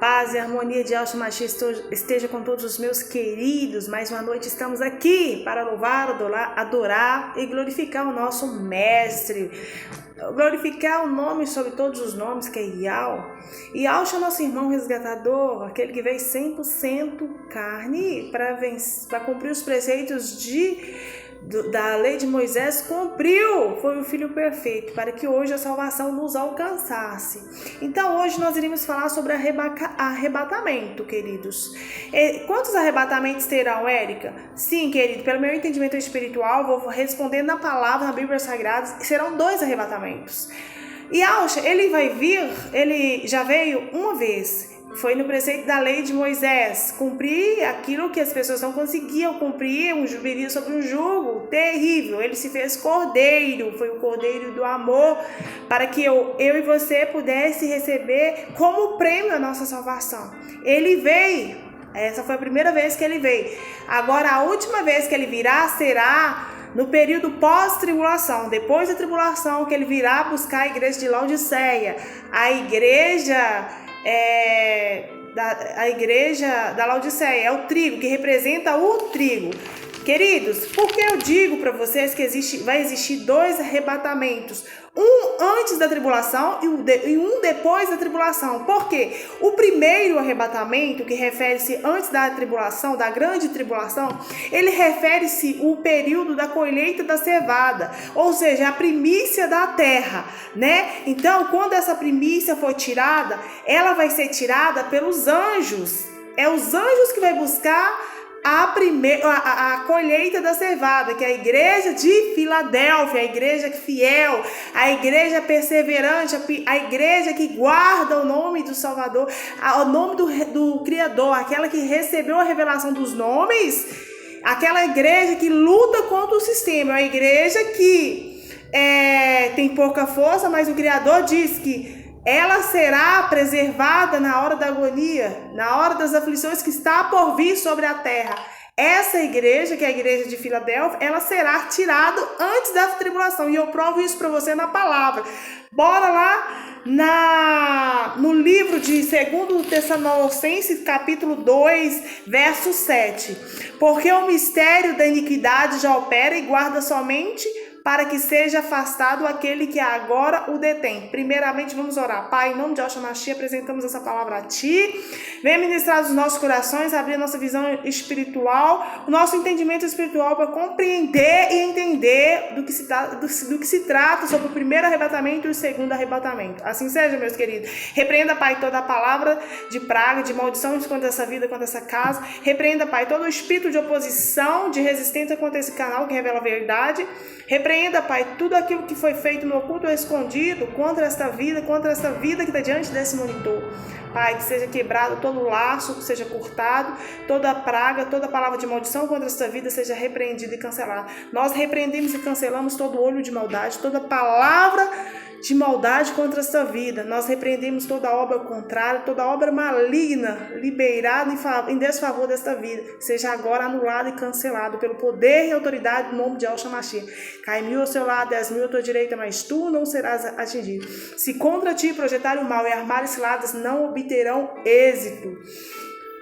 paz e a harmonia de Yahshua Mashiach esteja com todos os meus queridos. Mais uma noite estamos aqui para louvar, adorar e glorificar o nosso Mestre. Glorificar o nome sobre todos os nomes, que é Yahweh. Yahshua é nosso irmão resgatador, aquele que veio 100% carne para cumprir os preceitos da lei de Moisés, cumpriu, foi o Filho perfeito, para que hoje a salvação nos alcançasse. Então hoje nós iremos falar sobre arrebatamento, queridos. Quantos arrebatamentos terão, Érica? Sim, querido, pelo meu entendimento espiritual, vou responder na palavra, na Bíblia Sagrada, serão 2 arrebatamentos. E Yahshua, ele já veio uma vez. Foi no preceito da lei de Moisés, cumprir aquilo que as pessoas não conseguiam cumprir, um jubileu sobre um jugo terrível. Ele se fez cordeiro, foi o cordeiro do amor, para que eu e você pudesse receber como prêmio a nossa salvação. Ele veio, essa foi a primeira vez que ele veio. Agora a última vez que ele virá será no período pós-tribulação, depois da tribulação, que ele virá buscar a igreja de Laodiceia, a igreja da Laodiceia, é o trigo, que representa o trigo. Queridos, por que eu digo para vocês que vai existir 2 arrebatamentos? Um antes da tribulação e um depois da tribulação. Por quê? O primeiro arrebatamento, que refere-se antes da tribulação, da grande tribulação, ele refere-se ao período da colheita da cevada, ou seja, a primícia da terra, né? Então, quando essa primícia for tirada, ela vai ser tirada pelos anjos. É os anjos que vai buscar a colheita da cevada, que é a igreja de Filadélfia, a igreja fiel, a igreja perseverante, a igreja que guarda o nome do Salvador, o nome do Criador, aquela que recebeu a revelação dos nomes, aquela igreja que luta contra o sistema, a igreja que tem pouca força, mas o Criador diz que ela será preservada na hora da agonia, na hora das aflições que está por vir sobre a terra. Essa igreja, que é a igreja de Filadélfia, ela será tirada antes da tribulação. E eu provo isso para você na palavra. Bora lá no livro de 2 Tessalonicenses, capítulo 2, verso 7. Porque o mistério da iniquidade já opera e guarda somente para que seja afastado aquele que agora o detém. Primeiramente, vamos orar. Pai, em nome de Yahshua Mashiach, apresentamos essa palavra a Ti. Venha ministrar os nossos corações, abrir a nossa visão espiritual, o nosso entendimento espiritual para compreender e entender do que se trata sobre o primeiro arrebatamento e o segundo arrebatamento. Assim seja, meus queridos. Repreenda, Pai, toda a palavra de praga, de maldição contra essa vida, contra essa casa. Repreenda, Pai, todo o espírito de oposição, de resistência contra esse canal que revela a verdade. Repreenda, Pai, tudo aquilo que foi feito no oculto ou escondido contra esta vida que está diante desse monitor. Pai, que seja quebrado todo laço, que seja cortado, toda praga, toda palavra de maldição contra esta vida seja repreendida e cancelada. Nós repreendemos e cancelamos todo olho de maldade, toda palavra de maldade contra esta vida. Nós repreendemos toda obra contrária, toda obra maligna, liberada em desfavor desta vida, seja agora anulada e cancelada pelo poder e autoridade do nome de Yahshua Mashiach. Cai 1000 ao seu lado, 10.000 à tua direita, mas tu não serás atingido. Se contra ti projetarem o mal e armarem ciladas, não obterão êxito.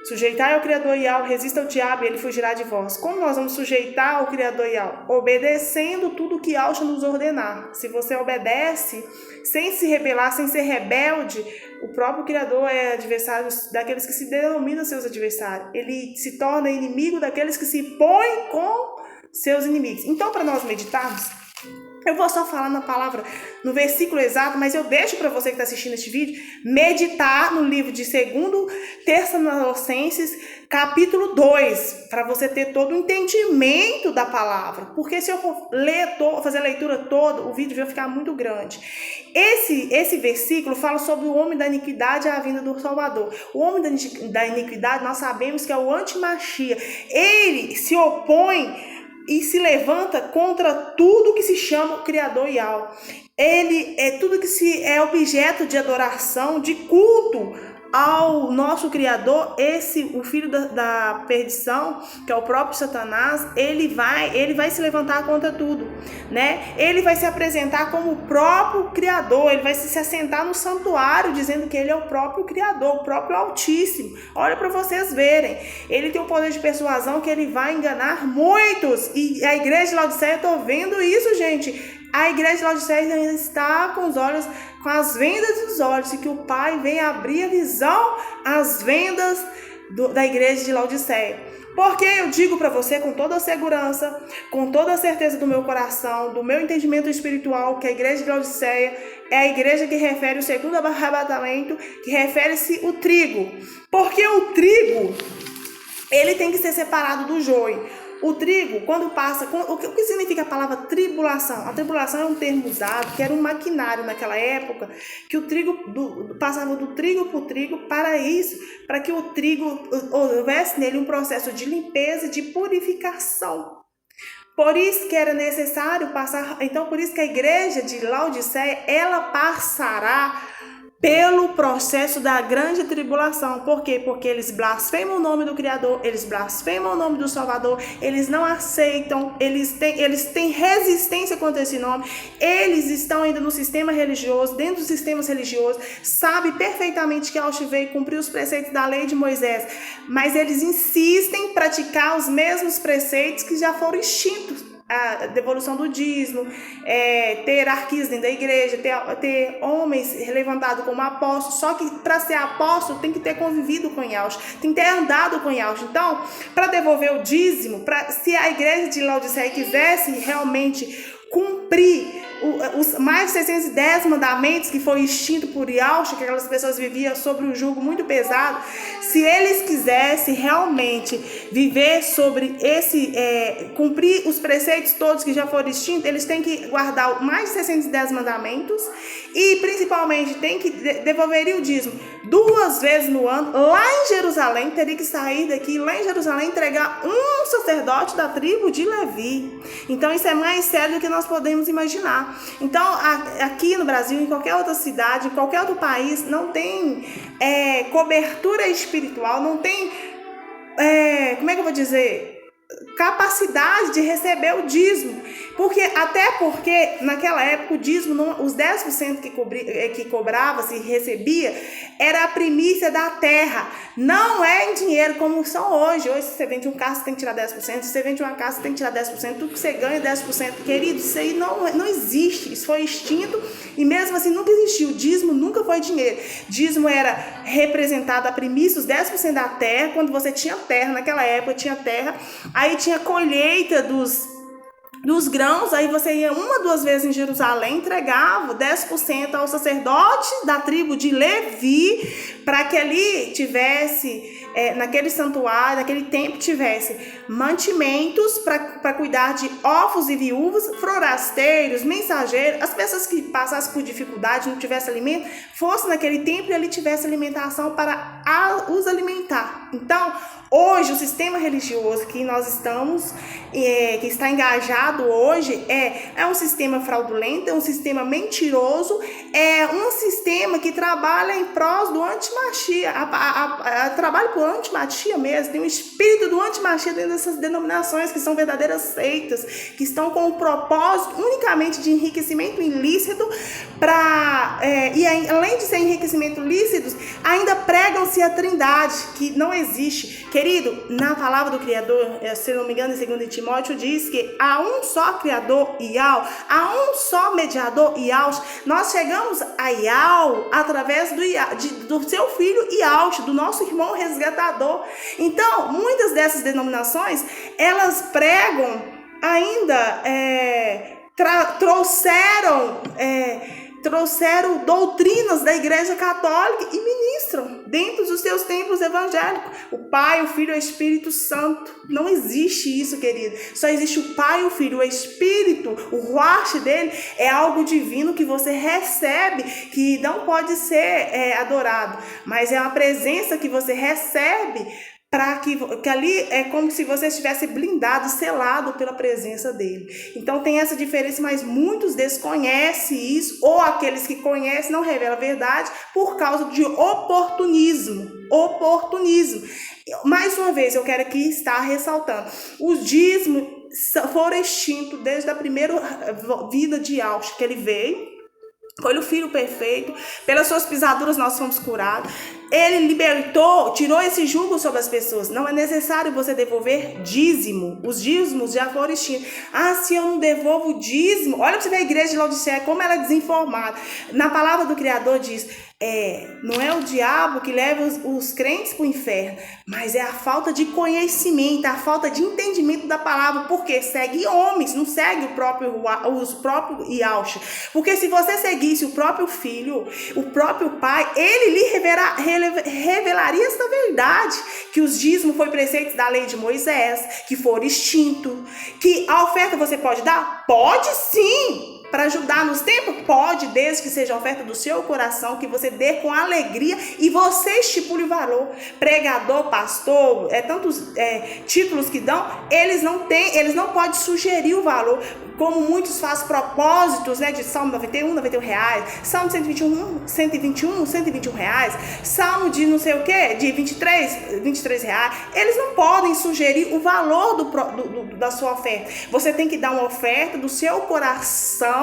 Sujeitai ao Criador Yahweh, resista ao diabo e ele fugirá de vós. Como nós vamos sujeitar ao Criador Yahweh? Obedecendo tudo que Yahshua nos ordenar. Se você obedece, sem se rebelar, sem ser rebelde, o próprio Criador é adversário daqueles que se denominam seus adversários. Ele se torna inimigo daqueles que se põem com seus inimigos. Então, para nós meditarmos, eu vou só falar na palavra, no versículo exato, mas eu deixo para você que está assistindo este vídeo, meditar no livro de 2 Tessalonicenses, capítulo 2, para você ter todo o entendimento da palavra. Porque se eu for fazer a leitura toda, o vídeo vai ficar muito grande. Esse versículo fala sobre o homem da iniquidade e a vinda do Salvador. O homem da iniquidade, nós sabemos que é o anti-Mashiach. Ele se opõe e se levanta contra tudo que se chama o Criador Yahweh. Ele é tudo que é objeto de adoração, de culto ao nosso Criador, o filho da perdição, que é o próprio Satanás, ele vai se levantar contra tudo, né? Ele vai se apresentar como o próprio Criador, ele vai se assentar no santuário, dizendo que ele é o próprio Criador, o próprio Altíssimo. Olha para vocês verem, ele tem o poder de persuasão que ele vai enganar muitos, e a igreja de Laodiceia, eu tô vendo isso, gente. A igreja de Laodiceia está com as vendas dos olhos, e que o Pai venha abrir a visão, as vendas da igreja de Laodiceia. Porque eu digo para você com toda a segurança, com toda a certeza do meu coração, do meu entendimento espiritual, que a igreja de Laodiceia é a igreja que refere o segundo arrebatamento, que refere-se o trigo. Porque o trigo, ele tem que ser separado do joio. O trigo, quando passa... O que significa a palavra tribulação? A tribulação é um termo usado, que era um maquinário naquela época, que o trigo passava do trigo para o trigo para isso, para que o trigo houvesse nele um processo de limpeza e de purificação. Por isso que era necessário passar... Então, por isso que a igreja de Laodiceia, ela passará pelo processo da grande tribulação. Por quê? Porque eles blasfemam o nome do Criador, eles blasfemam o nome do Salvador, eles não aceitam, eles têm resistência contra esse nome, eles estão ainda no sistema religioso, dentro dos sistemas religiosos, sabe perfeitamente que Yahshua veio cumprir os preceitos da lei de Moisés, mas eles insistem em praticar os mesmos preceitos que já foram extintos. A devolução do dízimo, ter hierarquias dentro da igreja, ter homens levantados como apóstolos. Só que para ser apóstolo tem que ter convivido com Yahshua, tem que ter andado com Yahshua. Então, para devolver o dízimo, se a igreja de Laodiceia quisesse realmente cumprir os mais de 610 mandamentos que foi extinto por Yahshua, que aquelas pessoas viviam sobre um jugo muito pesado, se eles quisessem realmente viver sobre cumprir os preceitos todos que já foram extintos, eles têm que guardar mais de 610 mandamentos e principalmente tem que devolver o dízimo 2 vezes no ano, lá em Jerusalém. Teria que sair daqui, lá em Jerusalém, entregar um sacerdote da tribo de Levi. Então isso é mais sério do que nós podemos imaginar. Então aqui no Brasil, em qualquer outra cidade, em qualquer outro país, não tem cobertura espiritual, não tem, como é que eu vou dizer, capacidade de receber o dízimo. Até porque naquela época o dízimo, os 10% que cobrava-se e recebia, era a primícia da terra, não é em dinheiro como são hoje. Hoje, se você vende um carro, você tem que tirar 10%, se você vende uma casa, você tem que tirar 10%, tudo que você ganha 10%. Querido, isso aí não existe, isso foi extinto, e mesmo assim nunca existiu. O dízimo nunca foi dinheiro. Dízimo era representado a primícia, os 10% da terra. Quando você tinha terra, naquela época tinha terra, aí tinha colheita dos grãos, aí você ia 1 ou 2 vezes em Jerusalém, entregava 10% ao sacerdote da tribo de Levi, para que ali tivesse, naquele santuário, naquele templo, tivesse mantimentos para cuidar de órfãos e viúvas, forasteiros, mensageiros, as pessoas que passassem por dificuldade, não tivessem alimento, fosse naquele templo e ali tivesse alimentação para os alimentar. Então, hoje, o sistema religioso que nós estamos, que está engajado hoje, é um sistema fraudulento, é um sistema mentiroso, é um sistema que trabalha em prós do antimachia, trabalha por antimachia mesmo, tem um espírito do antimachia dentro dessas denominações que são verdadeiras seitas, que estão com o propósito unicamente de enriquecimento ilícito, e além de ser enriquecimento lícito, ainda pregam-se a trindade, que não existe. Querido, na palavra do Criador, se não me engano, em 2 Timóteo, diz que há um só Criador, Yahweh, há um só mediador, Yahshua. Nós chegamos a Yahweh através do seu filho Yahshua, do nosso irmão resgatador. Então, muitas dessas denominações, elas pregam ainda, trouxeram doutrinas da Igreja Católica e ministram dentro dos seus templos evangélicos. O Pai, o Filho e o Espírito Santo. Não existe isso, querido. Só existe o Pai, o Filho, o Espírito. O ruach dele é algo divino que você recebe, que não pode ser adorado, mas é uma presença que você recebe para que ali é como se você estivesse blindado, selado pela presença dele. Então tem essa diferença, mas muitos desconhecem isso, ou aqueles que conhecem não revelam a verdade por causa de oportunismo. Mais uma vez, eu quero aqui estar ressaltando, os dízimos foram extintos desde a primeira vida de Auschwitz que ele veio. Foi o Filho perfeito, pelas suas pisaduras nós fomos curados. Ele libertou, tirou esse jugo sobre as pessoas. Não é necessário você devolver dízimo. Os dízimos já foram extintos. Se eu não devolvo dízimo... Olha para você ver a igreja de Laodiceia, como ela é desinformada. Na palavra do Criador diz... não é o diabo que leva os crentes para o inferno, mas é a falta de conhecimento, a falta de entendimento da palavra, porque segue homens, não segue os próprios Yahshua. Porque se você seguisse o próprio filho, o próprio pai, ele lhe revelaria essa verdade, que os dízimos foi preceito da lei de Moisés, que foram extintos, que a oferta você pode dar? Pode sim! Para ajudar nos tempos? Pode, desde que seja a oferta do seu coração, que você dê com alegria e você estipule o valor. Pregador, pastor, tantos títulos que dão, eles não podem sugerir o valor, como muitos fazem propósitos, de Salmo 91, R$91, Salmo 121, R$121, Salmo de não sei o que, de R$23. Eles não podem sugerir o valor da sua oferta. Você tem que dar uma oferta do seu coração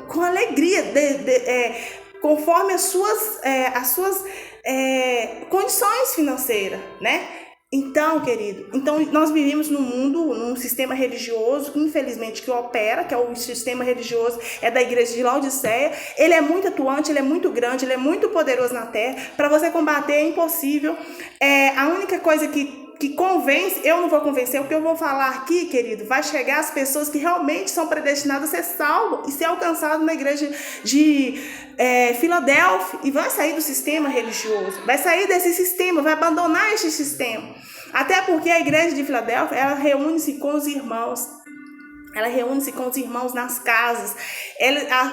com alegria, conforme as suas condições financeiras, Então, querido, nós vivemos num sistema religioso, infelizmente, que opera, que é o sistema religioso, da igreja de Laodiceia. Ele é muito atuante, ele é muito grande, ele é muito poderoso na terra. Para você combater é impossível. A única coisa que convence, eu não vou convencer, o que eu vou falar aqui, querido, vai chegar às pessoas que realmente são predestinadas a ser salvas e ser alcançadas na igreja de Filadélfia, e vai sair do sistema religioso, vai sair desse sistema, vai abandonar esse sistema. Até porque a igreja de Filadélfia, ela reúne-se com os irmãos. Ela reúne-se com os irmãos nas casas.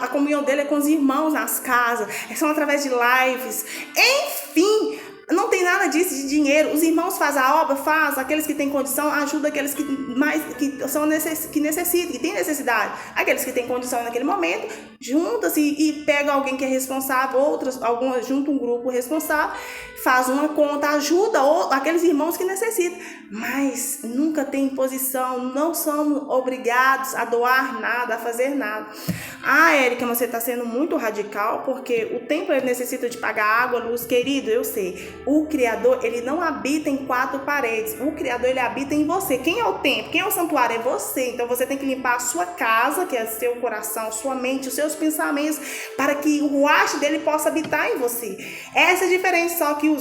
A comunhão dele é com os irmãos nas casas. São através de lives. Enfim, não tem nada disso de dinheiro. Os irmãos fazem a obra, aqueles que têm condição, ajudam aqueles que necessitam, que têm necessidade. Aqueles que têm condição naquele momento, juntam-se e pegam alguém que é responsável, juntam um grupo responsável, faz uma conta, ajuda aqueles irmãos que necessitam. Mas nunca tem imposição, não somos obrigados a doar nada, a fazer nada. Érica, você está sendo muito radical, porque o templo ele necessita de pagar água, luz. Querido, eu sei. O Criador, ele não habita em 4 paredes. O Criador, ele habita em você. Quem é o templo? Quem é o santuário? É você. Então você tem que limpar a sua casa, que é seu coração, sua mente, os seus pensamentos, para que o ruach dele possa habitar em você. Essa é a diferença. Só que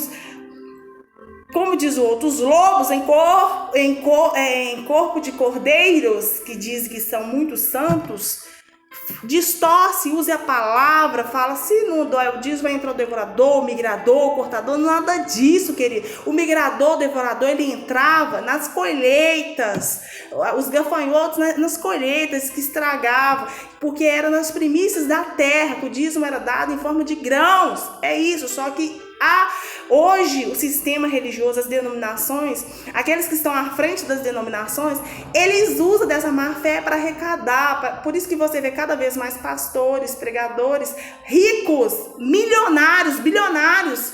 como diz o outro, os lobos em corpo de cordeiros, que dizem que são muito santos, distorce, use a palavra, fala, se não dói o dízimo, vai entrar o devorador, o migrador, o cortador, nada disso, querido. O migrador, o devorador, ele entrava nas colheitas, os gafanhotos nas colheitas que estragavam, porque era nas primícias da terra, que o dízimo era dado em forma de grãos. É isso, só que hoje o sistema religioso, as denominações, aqueles que estão à frente das denominações, eles usam dessa má fé para arrecadar. Por isso que você vê cada vez mais pastores, pregadores ricos, milionários, bilionários,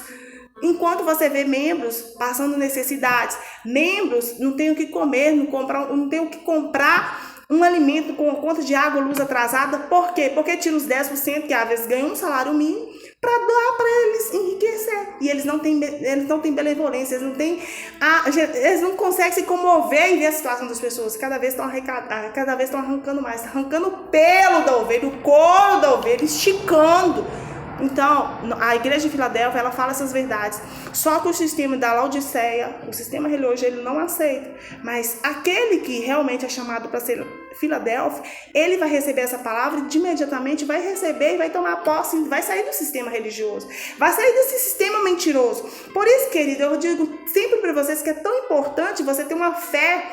enquanto você vê membros passando necessidades. Membros não têm o que comer, não têm o que comprar um alimento com conta de água, luz atrasada. Por quê? Porque tira os 10%, que às vezes ganham um salário mínimo, para doar para eles enriquecer. E eles não têm benevolência, eles não conseguem se comover em ver a situação das pessoas. Cada vez estão arrancando mais, arrancando o pelo da ovelha, o couro da ovelha, esticando. Então, a igreja de Filadélfia, ela fala essas verdades. Só que o sistema da Laodiceia, o sistema religioso, ele não aceita. Mas aquele que realmente é chamado para ser Filadélfia, ele vai receber essa palavra e imediatamente vai receber e vai tomar posse, vai sair do sistema religioso, vai sair desse sistema mentiroso. Por isso, querido, eu digo sempre para vocês que é tão importante você ter uma fé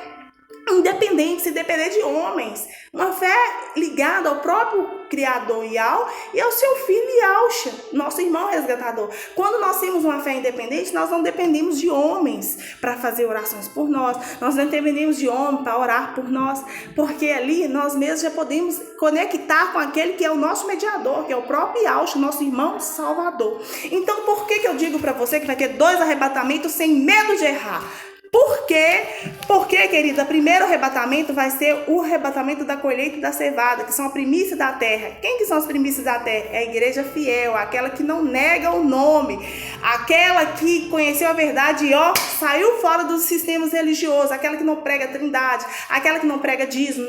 independente, se depender de homens. Uma fé ligada ao próprio Criador Yahweh e ao seu filho Yahusha, nosso irmão resgatador. Quando nós temos uma fé independente, nós não dependemos de homens para fazer orações por nós não dependemos de homem para orar por nós, porque ali nós mesmos já podemos conectar com aquele que é o nosso mediador, que é o próprio Yahusha, nosso irmão Salvador. Então, por que eu digo para você que vai ter 2 arrebatamentos sem medo de errar? Por quê? Porque, querida, o primeiro arrebatamento vai ser o arrebatamento da colheita e da cevada, que são a primícia da terra. Quem que são as primícias da terra? É a igreja fiel, aquela que não nega o nome, aquela que conheceu a verdade e saiu fora dos sistemas religiosos, aquela que não prega a trindade, aquela que não prega dízimo,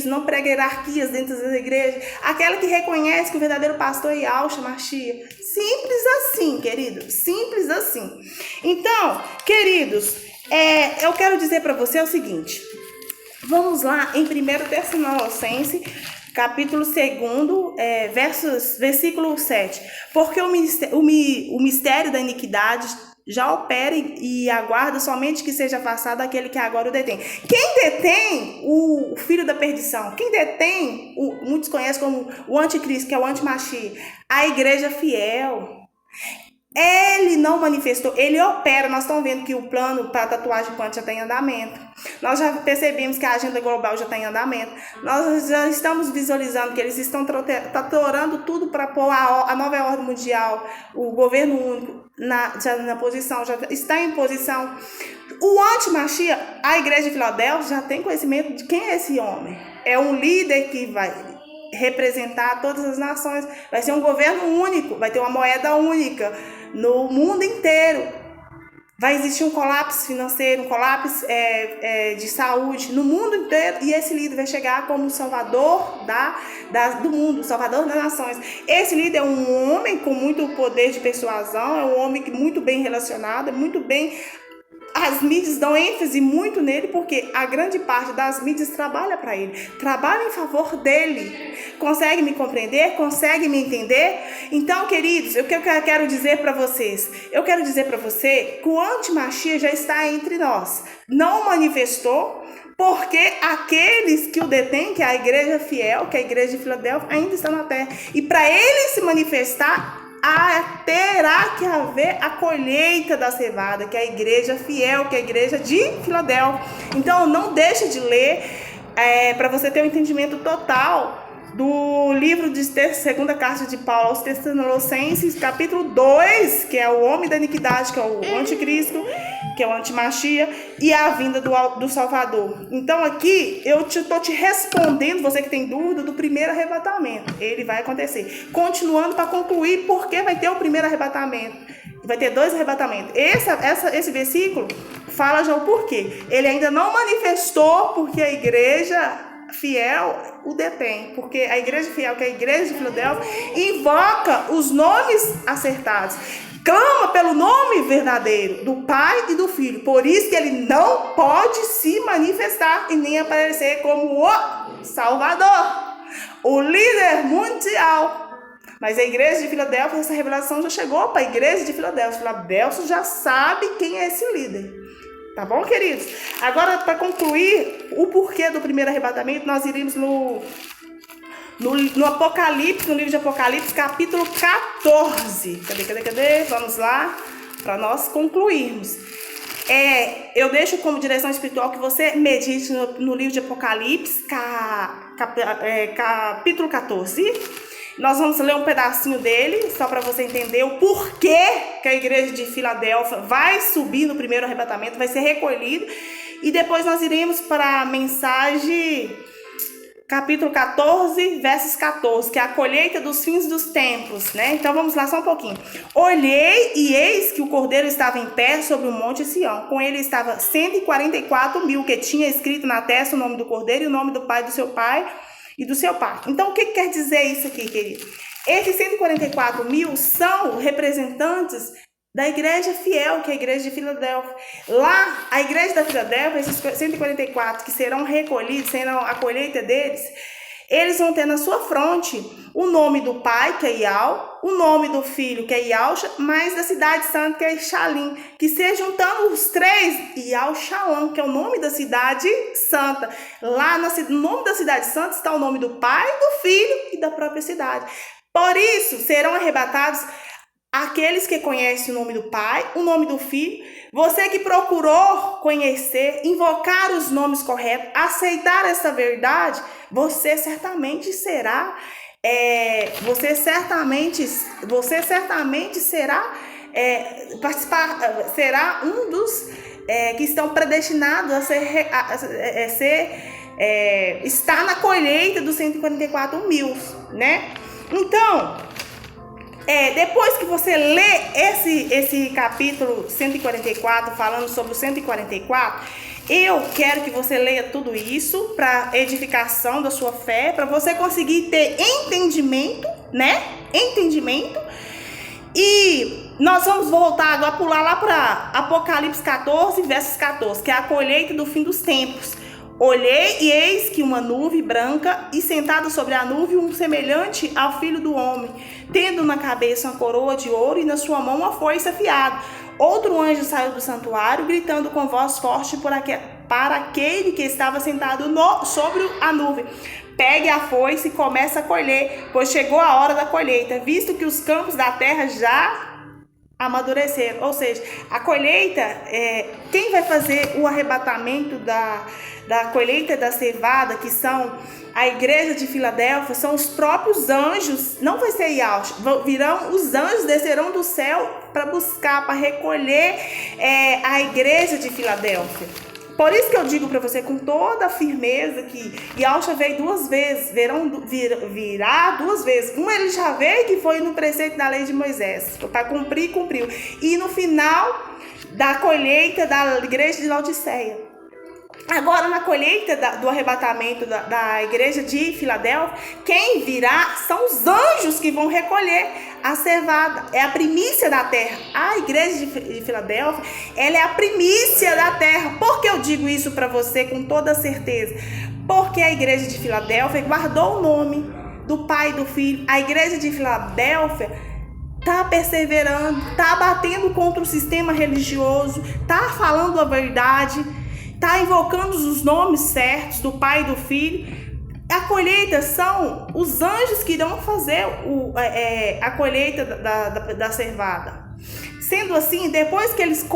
não prega hierarquias dentro das igrejas, aquela que reconhece que o verdadeiro pastor é Yahusha Mashiach. Simples assim, querido, simples assim. Então, queridos, eu quero dizer para você o seguinte, vamos lá em 1 Tessalonicenses, capítulo 2, versículo 7, porque o mistério da iniquidade já opera e aguarda somente que seja afastado aquele que agora o detém. Quem detém o filho da perdição? Quem detém, muitos conhecem como o anticristo, que é o anti-Mashiach? A igreja fiel. Ele não manifestou, ele opera. Nós estamos vendo que o plano para a tatuagem quântica já está em andamento. Nós já percebemos que a agenda global já está em andamento. Nós já estamos visualizando que eles estão tratorando tudo para pôr a nova ordem mundial, o governo único já na posição, já está em posição. O anti-Mashiach, a igreja de Filadélfia já tem conhecimento de quem é esse homem. É um líder que vai representar todas as nações, vai ser um governo único, vai ter uma moeda única no mundo inteiro, vai existir um colapso financeiro, um colapso de saúde no mundo inteiro, e esse líder vai chegar como o salvador do mundo, salvador das nações. Esse líder é um homem com muito poder de persuasão, é um homem muito bem relacionado, é muito bem. As mídias dão ênfase muito nele, porque a grande parte das mídias trabalha para ele, trabalha em favor dele. Consegue me compreender? Consegue me entender? Então, queridos, o que eu quero dizer para vocês? Eu quero dizer para você que o anti-Mashiach já está entre nós. Não manifestou, porque aqueles que o detêm, que é a igreja fiel, que é a igreja de Filadélfia, ainda está na terra. E para ele se manifestar, terá que haver a colheita da cevada, que é a igreja fiel, que é a igreja de Filadélfia. Então, não deixe de ler, para você ter um entendimento total do livro de segunda carta de Paulo aos Tessalonicenses, capítulo 2, que é o homem da iniquidade, que é o anticristo, que é o anti-Mashiach, e a vinda do Salvador. Então aqui eu estou te respondendo, você que tem dúvida, do primeiro arrebatamento. Ele vai acontecer. Continuando para concluir, porque vai ter o primeiro arrebatamento. Vai ter 2 arrebatamentos. Esse versículo fala já o porquê. Ele ainda não manifestou, porque a igreja fiel o detém, porque a igreja fiel, que é a igreja de Filadélfia, invoca os nomes acertados, clama pelo nome verdadeiro do Pai e do Filho. Por isso que ele não pode se manifestar e nem aparecer como o Salvador, o líder mundial. Mas a igreja de Filadélfia, essa revelação já chegou para a igreja de Filadélfia. Filadélfia já sabe quem é esse líder. Tá bom, queridos? Agora, para concluir o porquê do primeiro arrebatamento, nós iremos no Apocalipse, no livro de Apocalipse, capítulo 14. Cadê? Vamos lá, para nós concluirmos. Eu deixo como direção espiritual que você medite no livro de Apocalipse, capítulo 14. Nós vamos ler um pedacinho dele, só para você entender o porquê que a igreja de Filadélfia vai subir no primeiro arrebatamento, vai ser recolhido. E depois nós iremos para a mensagem, capítulo 14, versos 14, que é a colheita dos fins dos tempos, né? Então vamos lá só um pouquinho. Olhei e eis que o cordeiro estava em pé sobre o monte Sião. Com ele estava 144.000, que tinha escrito na testa o nome do cordeiro e o nome do pai do seu pai e do seu pai. Então, o que quer dizer isso aqui, querido? Esses 144.000 são representantes da igreja fiel, que é a igreja de Filadélfia. Lá, a igreja da Filadélfia, esses 144 que serão recolhidos, serão a colheita deles, Eles vão ter na sua fronte o nome do pai, que é Ial, o nome do filho, que é Ialcha, mais da cidade santa, que é Xalim, que se juntando os três, Ial Shalom, que é o nome da cidade santa. Lá no nome da cidade santa está o nome do pai, do filho e da própria cidade. Por isso, serão arrebatados aqueles que conhecem o nome do pai, o nome do filho. Você que procurou conhecer, invocar os nomes corretos, aceitar essa verdade, você certamente será será um dos que estão predestinados estar na colheita dos 144 mil, né? Então, depois que você lê esse capítulo 144, falando sobre o 144, eu quero que você leia tudo isso para edificação da sua fé, para você conseguir ter entendimento, né? Entendimento. E nós vamos voltar agora, pular lá para Apocalipse 14, versos 14, que é a colheita do fim dos tempos. Olhei e eis que uma nuvem branca, e sentado sobre a nuvem um semelhante ao filho do homem, tendo na cabeça uma coroa de ouro e na sua mão uma foice afiada. Outro anjo saiu do santuário, gritando com voz forte para aquele que estava sentado sobre a nuvem: pegue a foice e comece a colher, pois chegou a hora da colheita, visto que os campos da terra já amadureceram. Ou seja, a colheita, quem vai fazer o arrebatamento da colheita da cevada, que são a igreja de Filadélfia, são os próprios anjos. Não vai ser Yahshua, virão os anjos, descerão do céu para buscar, para recolher a igreja de Filadélfia. Por isso que eu digo para você com toda a firmeza que Yahshua veio duas vezes, virá duas vezes. Ele já veio, que foi no preceito da lei de Moisés, para cumprir, cumpriu. E no final da colheita da igreja de Laodiceia. Agora, na colheita do arrebatamento da igreja de Filadélfia, quem virá são os anjos que vão recolher a cevada. É a primícia da terra. A igreja de Filadélfia, ela é a primícia da terra. Por que eu digo isso para você com toda certeza? Porque a igreja de Filadélfia guardou o nome do pai e do filho. A igreja de Filadélfia está perseverando, está batendo contra o sistema religioso, está falando a verdade, está invocando os nomes certos do pai e do filho. A colheita são os anjos que irão fazer a colheita da cevada. Sendo assim, depois que eles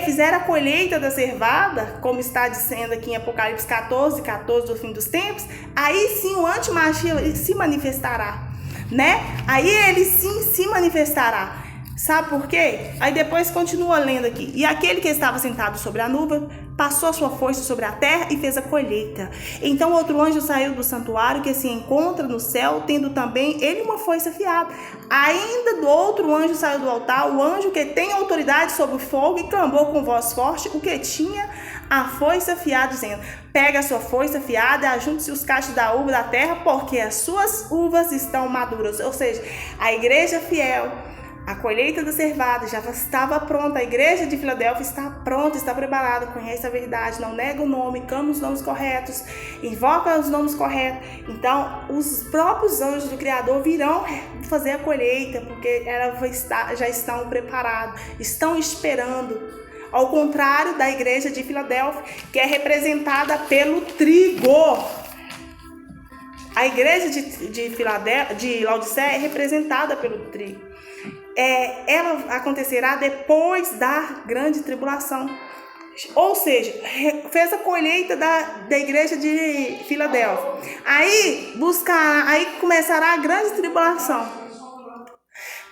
fizeram a colheita da cevada, como está dizendo aqui em Apocalipse 14, do fim dos tempos, aí sim o anti-Mashiach se manifestará, né? Aí ele sim se manifestará. Sabe por quê? Aí depois continua lendo aqui. E aquele que estava sentado sobre a nuvem passou a sua foice sobre a terra e fez a colheita. Então outro anjo saiu do santuário, que se encontra no céu, tendo também ele uma foice afiada. Ainda do outro anjo saiu do altar, o anjo que tem autoridade sobre o fogo, e clamou com voz forte o que tinha a foice afiada, dizendo: pega a sua foice afiada e ajunte-se os cachos da uva da terra, porque as suas uvas estão maduras. Ou seja, a igreja fiel, a colheita da cevada já estava pronta. A igreja de Filadélfia está pronta, está preparada, conhece a verdade, não nega o nome, clama os nomes corretos, invoca os nomes corretos. Então, os próprios anjos do Criador virão fazer a colheita, porque já estão preparados, estão esperando. Ao contrário da igreja de Filadélfia, que é representada pelo trigo. A igreja de Laodiceia é representada pelo trigo. Ela acontecerá depois da grande tribulação. Ou seja, fez a colheita da igreja de Filadélfia. Aí começará a grande tribulação.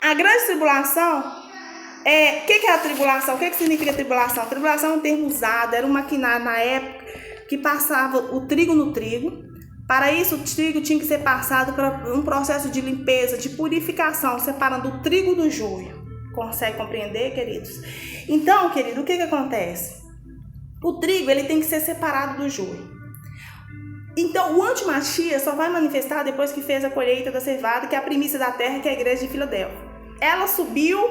A grande tribulação, o que é a tribulação? O que significa tribulação? Tribulação é um termo usado, era um maquinário na época que passava o trigo no trigo. Para isso, o trigo tinha que ser passado por um processo de limpeza, de purificação, separando o trigo do joio. Consegue compreender, queridos? Então, querido, o que acontece? O trigo, ele tem que ser separado do joio. Então, o anti-Mashiach só vai manifestar depois que fez a colheita da cevada, que é a primícia da terra, que é a igreja de Filadélfia. Ela subiu,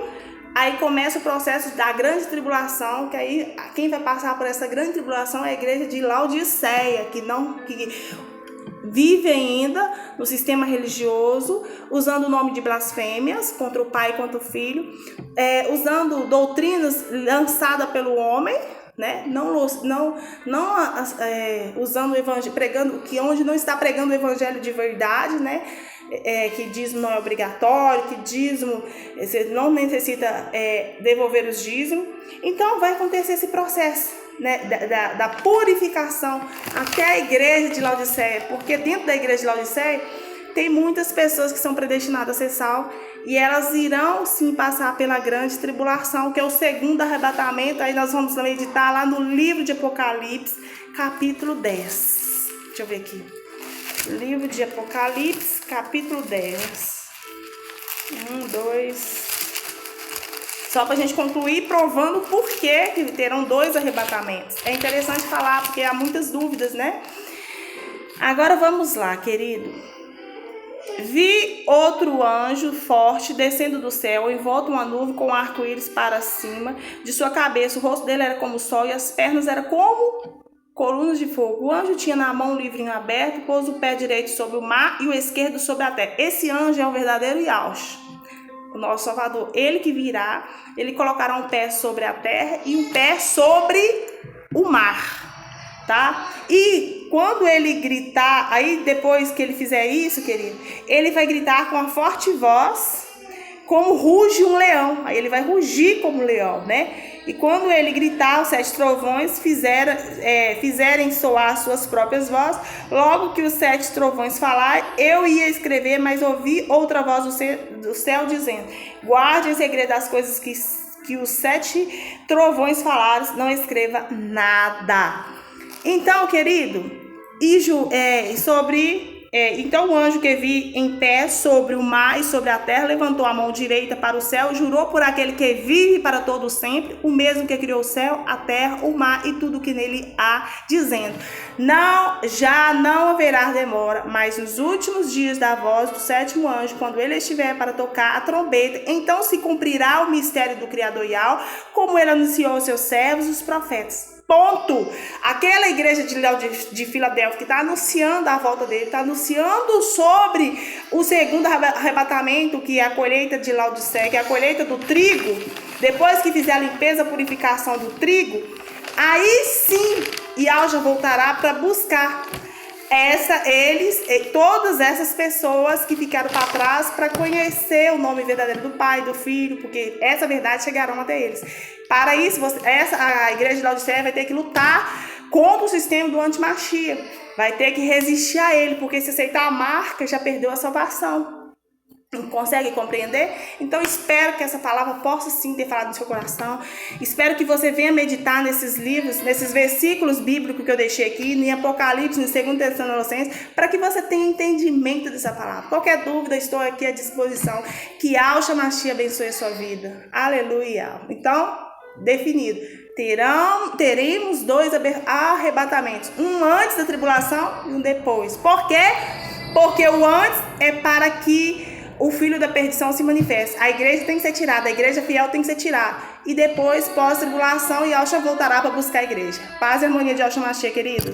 aí começa o processo da grande tribulação, que aí quem vai passar por essa grande tribulação é a igreja de Laodiceia, vive ainda no sistema religioso, usando o nome de blasfêmias contra o pai e contra o filho, usando doutrinas lançadas pelo homem, né? Não usando o evangelho, pregando que onde não está pregando o evangelho de verdade, né? Que dízimo não é obrigatório, que dízimo você não necessita devolver os dízimos. Então vai acontecer esse processo, né, da purificação até a igreja de Laodiceia, porque dentro da igreja de Laodiceia tem muitas pessoas que são predestinadas a ser salvas e elas irão sim passar pela grande tribulação, que é o segundo arrebatamento. Aí nós vamos meditar lá no livro de Apocalipse, capítulo 10. Deixa eu ver aqui. Livro de Apocalipse, capítulo 10. 1, 2. Só para a gente concluir provando por que terão 2 arrebatamentos. É interessante falar porque há muitas dúvidas, né? Agora vamos lá, querido. Vi outro anjo forte descendo do céu, envolto uma nuvem com um arco-íris para cima. De sua cabeça, o rosto dele era como o sol e as pernas eram como colunas de fogo. O anjo tinha na mão um livrinho aberto, pôs o pé direito sobre o mar e o esquerdo sobre a terra. Esse anjo é o verdadeiro Yahushua, o nosso Salvador. Ele que virá, ele colocará um pé sobre a terra e um pé sobre o mar, tá? E quando ele gritar, aí depois que ele fizer isso, querido, ele vai gritar com uma forte voz, como ruge um leão. Aí ele vai rugir como um leão, né? E quando ele gritar, os 7 trovões fizerem soar suas próprias vozes. Logo que os 7 trovões falar, eu ia escrever, mas ouvi outra voz do céu dizendo: guarde em segredo as coisas que os 7 trovões falaram, não escreva nada. Então, querido, então o anjo que vi em pé sobre o mar e sobre a terra levantou a mão direita para o céu, jurou por aquele que vive para todo sempre, o mesmo que criou o céu, a terra, o mar e tudo que nele há, dizendo: já não haverá demora, mas nos últimos dias da voz do 7º anjo, quando ele estiver para tocar a trombeta, então se cumprirá o mistério do Criador Yahweh, como ele anunciou aos seus servos, os profetas. Ponto. Aquela igreja de Filadélfia que está anunciando a volta dele, está anunciando sobre o segundo arrebatamento, que é a colheita de Laodiceia, que é a colheita do trigo. Depois que fizer a limpeza, a purificação do trigo, aí sim Yahushua voltará para buscar todas essas pessoas que ficaram para trás, para conhecer o nome verdadeiro do Pai, do Filho, porque essa verdade chegarão até eles. Para isso, a igreja de Laodiceia vai ter que lutar contra o sistema do anti-Mashiach. Vai ter que resistir a ele, porque se aceitar a marca, já perdeu a salvação. Não consegue compreender? Então espero que essa palavra possa sim ter falado no seu coração. Espero que você venha meditar nesses livros, nesses versículos bíblicos que eu deixei aqui, em Apocalipse, em 2 Tessalonicenses, para que você tenha entendimento dessa palavra. Qualquer dúvida, estou aqui à disposição. Que Yahushua Mashiach abençoe a sua vida. Aleluia. Então, definido. Teremos 2 arrebatamentos. Um antes da tribulação e um depois. Por quê? Porque o antes é para que o filho da perdição se manifesta. A igreja tem que ser tirada, a igreja fiel tem que ser tirada. E depois, pós-tribulação, Yahushua voltará para buscar a igreja. Paz e harmonia de Yahushua Mashiach, queridos.